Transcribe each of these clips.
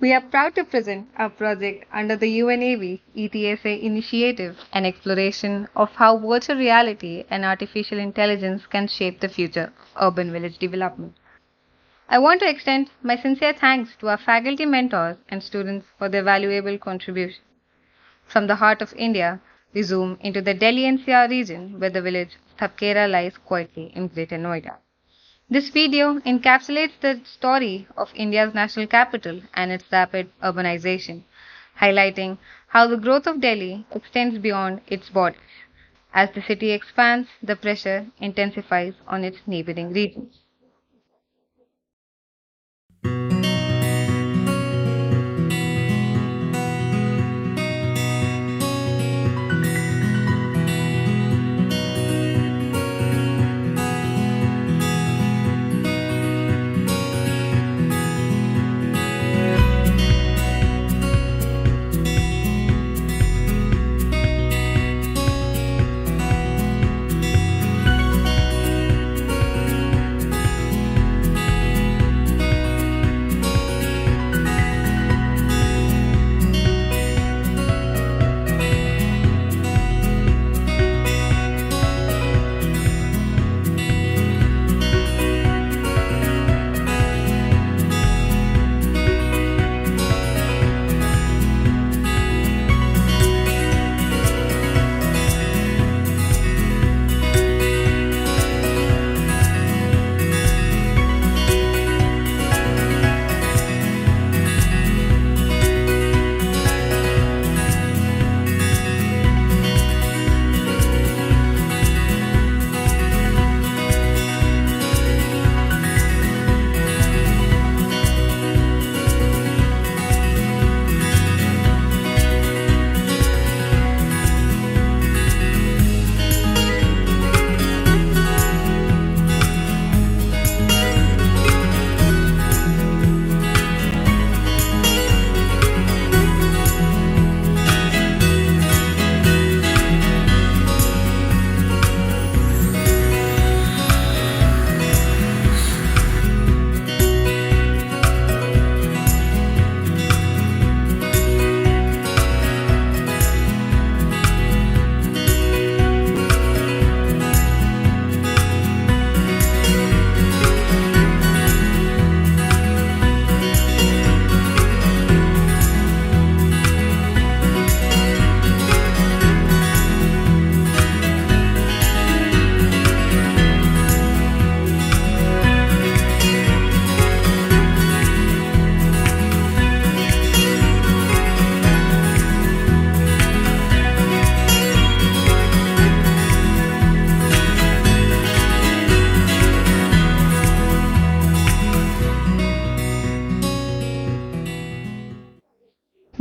We are proud to present our project under the UNAV ETSA initiative, an exploration of how virtual reality and artificial intelligence can shape the future of urban village development. I want to extend my sincere thanks to our faculty mentors and students for their valuable contribution. From the heart of India, we zoom into the Delhi NCR region where the village of Thapkhera lies quietly in Greater Noida. This video encapsulates the story of India's national capital and its rapid urbanization, highlighting how the growth of Delhi extends beyond its borders. As the city expands, the pressure intensifies on its neighboring regions.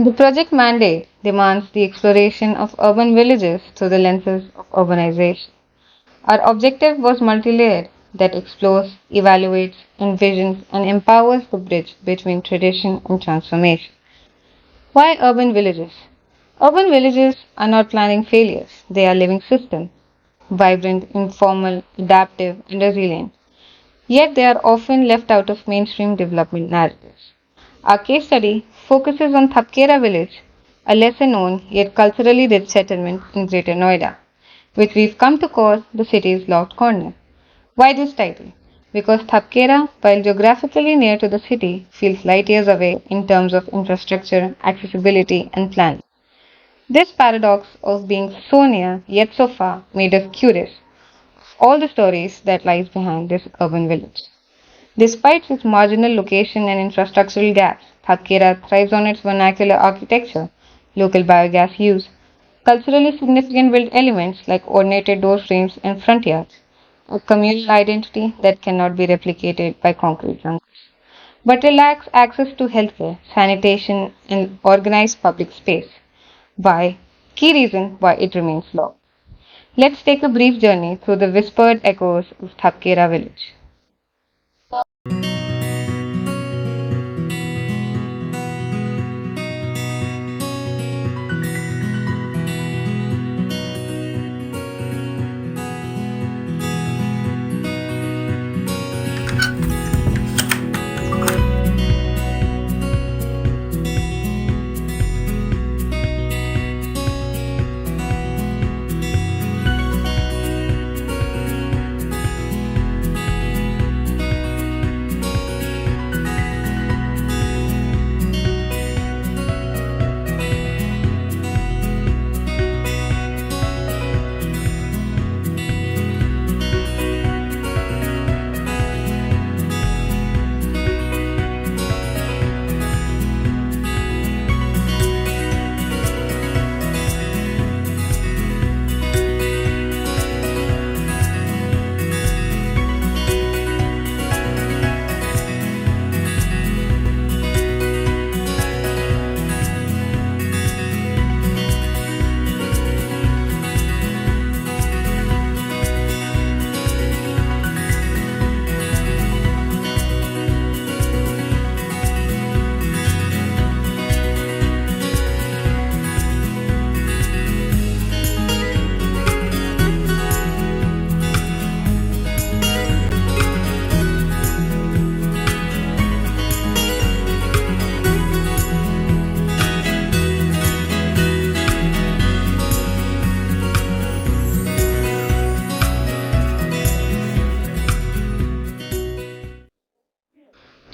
The project mandate demands the exploration of urban villages through the lenses of urbanization. Our objective was multi-layered that explores, evaluates, envisions, and empowers the bridge between tradition and transformation. Why urban villages? Urban villages are not planning failures, they are living systems, vibrant, informal, adaptive, and resilient. Yet they are often left out of mainstream development narratives. Our case study focuses on Thapkhera Village, a lesser known yet culturally rich settlement in Greater Noida, which we've come to call the city's locked corner. Why this title? Because Thapkhera, while geographically near to the city, feels light years away in terms of infrastructure, accessibility, and planning. This paradox of being so near yet so far made us curious all the stories that lies behind this urban village. Despite its marginal location and infrastructural gaps, Thapkhera thrives on its vernacular architecture, local biogas use, culturally significant built elements like ornated door frames and front yards, a communal identity that cannot be replicated by concrete junctures. But it lacks access to healthcare, sanitation, and organized public space. Why? Key reason why it remains locked. Let's take a brief journey through the whispered echoes of Thapkhera village.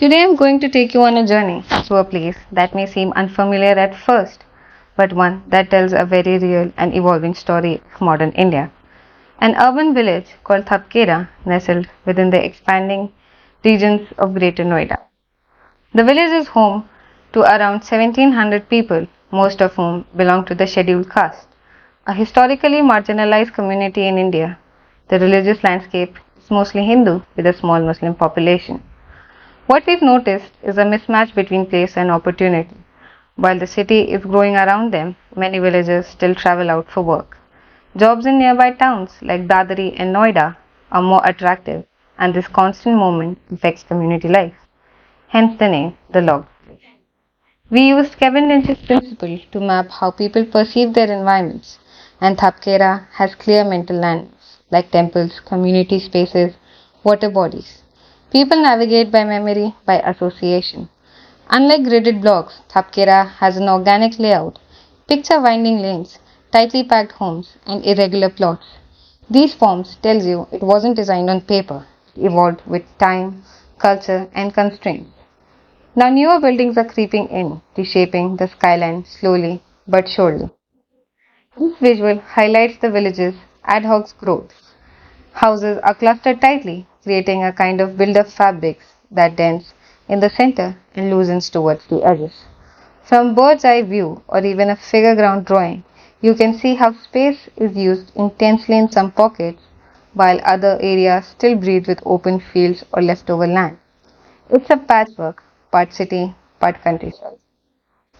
Today I'm going to take you on a journey to a place that may seem unfamiliar at first, but one that tells a very real and evolving story of modern India. An urban village called Thapkhera nestled within the expanding regions of Greater Noida. The village is home to around 1700 people, most of whom belong to the scheduled caste, a historically marginalized community in India. The religious landscape is mostly Hindu with a small Muslim population. What we've noticed is a mismatch between place and opportunity. While the city is growing around them, many villagers still travel out for work. Jobs in nearby towns like Dadri and Noida are more attractive, and this constant movement affects community life. Hence the name, the log. We used Kevin Lynch's principle to map how people perceive their environments, and Thapkhera has clear mental landmarks like temples, community spaces, water bodies. People navigate by memory, by association. Unlike gridded blocks, Thapkhera has an organic layout. Picture winding lanes, tightly packed homes, and irregular plots. These forms tells you it wasn't designed on paper. It evolved with time, culture, and constraints. Now newer buildings are creeping in, reshaping the skyline slowly but surely. This visual highlights the village's ad hoc growth. Houses are clustered tightly, creating a kind of build-up fabrics that dense in the center and loosens towards the edges. From bird's eye view or even a figure ground drawing, you can see how space is used intensely in some pockets while other areas still breathe with open fields or leftover land. It's a patchwork, part city, part countryside.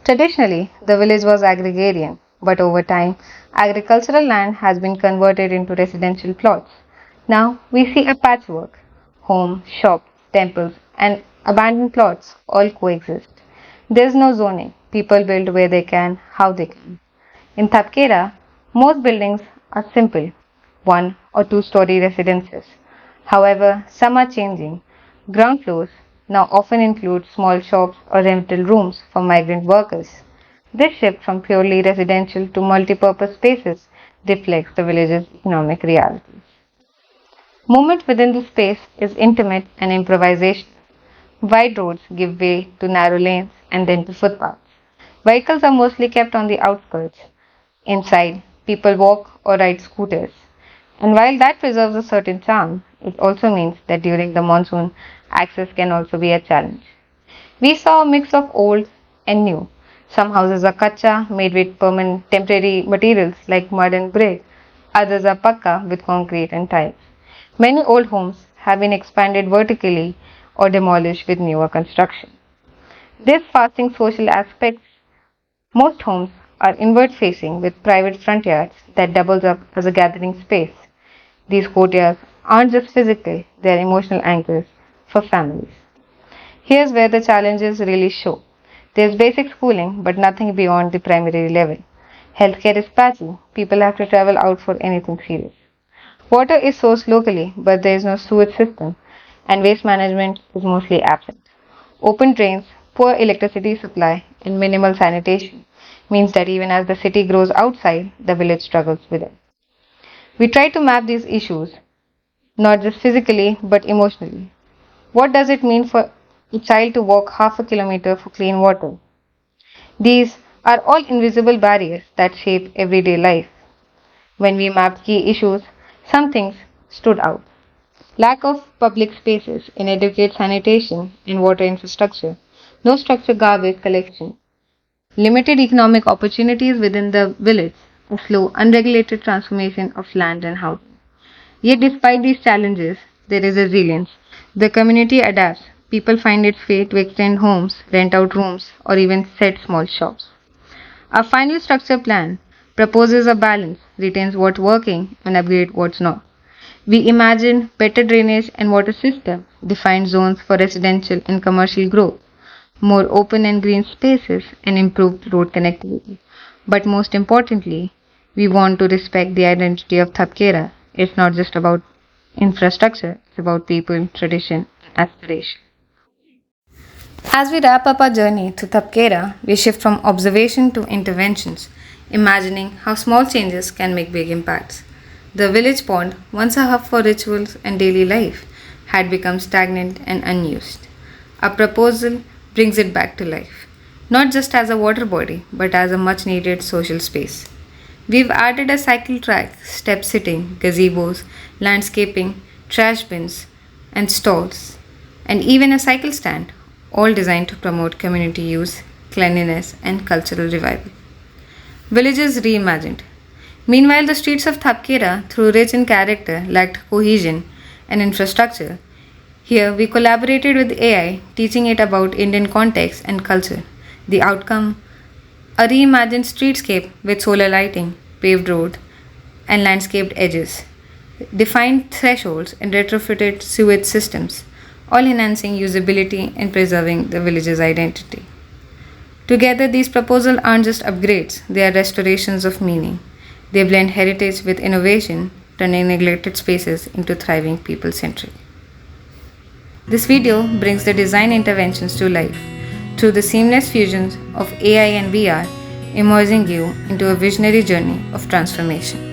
Traditionally, the village was agrarian, but over time, agricultural land has been converted into residential plots. Now we see a patchwork. Home, shop, temples, and abandoned plots all coexist. There is no zoning. People build where they can, how they can. In Thapkhera, most buildings are simple, one or two-story residences. However, some are changing. Ground floors now often include small shops or rental rooms for migrant workers. This shift from purely residential to multi-purpose spaces reflects the village's economic realities. Movement within the space is intimate and improvisational. Wide roads give way to narrow lanes and then to footpaths. Vehicles are mostly kept on the outskirts. Inside, people walk or ride scooters. And while that preserves a certain charm, it also means that during the monsoon, access can also be a challenge. We saw a mix of old and new. Some houses are kacha, made with permanent temporary materials like mud and brick. Others are pakka with concrete and tiles. Many old homes have been expanded vertically or demolished with newer construction. This fasting social aspects, most homes are inward facing with private front yards that doubles up as a gathering space. These courtyards aren't just physical, they are emotional anchors for families. Here's where the challenges really show. There's basic schooling, but nothing beyond the primary level. Healthcare is patchy, people have to travel out for anything serious. Water is sourced locally, but there is no sewage system, and waste management is mostly absent. Open drains, poor electricity supply, and minimal sanitation means that even as the city grows outside, the village struggles within. We try to map these issues, not just physically but emotionally. What does it mean for a child to walk half a kilometer for clean water? These are all invisible barriers that shape everyday life. When we mapped key issues, some things stood out. Lack of public spaces, inadequate sanitation and water infrastructure, no structured garbage collection, limited economic opportunities within the village, a slow, unregulated transformation of land and housing. Yet, despite these challenges, there is resilience. The community adapts. People find its way to extend homes, rent out rooms, or even set small shops. Our final structure plan proposes a balance, retains what's working, and upgrade what's not. We imagine better drainage and water system, defined zones for residential and commercial growth, more open and green spaces, and improved road connectivity. But most importantly, we want to respect the identity of Thapkhera. It's not just about infrastructure, it's about people, tradition, and aspiration. As we wrap up our journey to Thapkhera, we shift from observation to interventions, imagining how small changes can make big impacts. The village pond, once a hub for rituals and daily life, had become stagnant and unused. Our proposal brings it back to life, not just as a water body, but as a much needed social space. We've added a cycle track, step sitting, gazebos, landscaping, trash bins, and stalls, and even a cycle stand, all designed to promote community use, cleanliness, and cultural revival. Villages reimagined. Meanwhile, the streets of Thapkhera, though rich in character, lacked cohesion and infrastructure. Here, we collaborated with AI, teaching it about Indian context and culture. The outcome, a reimagined streetscape with solar lighting, paved roads, and landscaped edges, defined thresholds, and retrofitted sewage systems, all enhancing usability and preserving the village's identity. Together, these proposals aren't just upgrades, they are restorations of meaning. They blend heritage with innovation, turning neglected spaces into thriving people centric. This video brings the design interventions to life through the seamless fusions of AI and VR, immersing you into a visionary journey of transformation.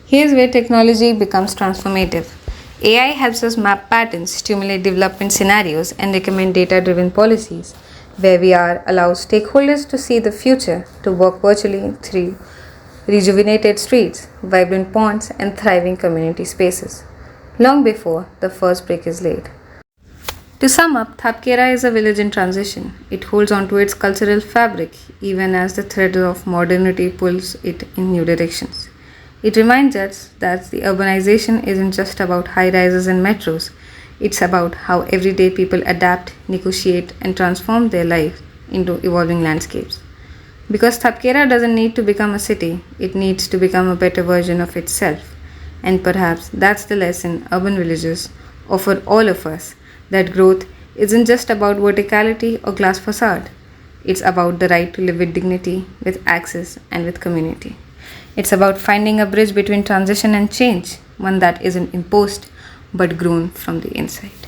Here's where technology becomes transformative. AI helps us map patterns, stimulate development scenarios, and recommend data driven policies, where VR allows stakeholders to see the future, to work virtually through rejuvenated streets, vibrant ponds, and thriving community spaces, long before the first brick is laid. To sum up, Thapkhera is a village in transition. It holds on to its cultural fabric even as the thread of modernity pulls it in new directions. It reminds us that the urbanization isn't just about high rises and metros, it's about how everyday people adapt, negotiate, and transform their lives into evolving landscapes. Because Thapkhera doesn't need to become a city, it needs to become a better version of itself. And perhaps that's the lesson urban villages offer all of us, that growth isn't just about verticality or glass facade. It's about the right to live with dignity, with access, and with community. It's about finding a bridge between transition and change, one that isn't imposed but grown from the inside.